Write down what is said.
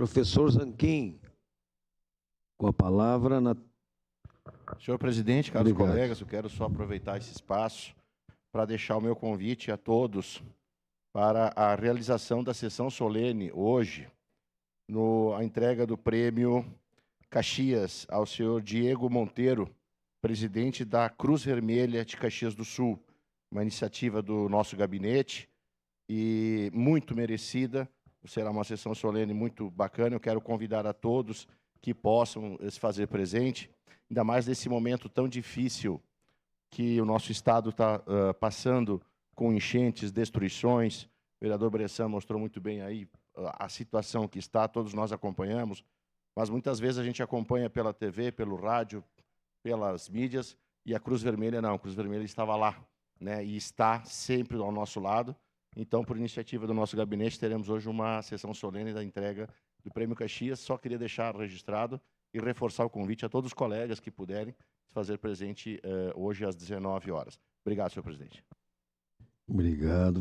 Professor Zanquim, com a palavra na... Senhor presidente, caros Obrigado. colegas, eu quero só aproveitar esse espaço para deixar o meu convite a todos para a realização da sessão solene hoje, a entrega do prêmio Caxias ao senhor Diego Monteiro, presidente da Cruz Vermelha de Caxias do Sul, uma iniciativa do nosso gabinete e muito merecida. Será uma sessão solene muito bacana. Eu quero convidar a todos que possam se fazer presente, ainda mais nesse momento tão difícil que o nosso estado está passando, com enchentes, destruições. O vereador Bressan mostrou muito bem aí a situação que está, todos nós acompanhamos, mas muitas vezes a gente acompanha pela TV, pelo rádio, pelas mídias, e a Cruz Vermelha não, a Cruz Vermelha estava lá, né, e está sempre ao nosso lado. Então, por iniciativa do nosso gabinete, teremos hoje uma sessão solene da entrega do Prêmio Caxias. Só queria deixar registrado e reforçar o convite a todos os colegas que puderem se fazer presente hoje às 19 horas. Obrigado, senhor presidente. Obrigado.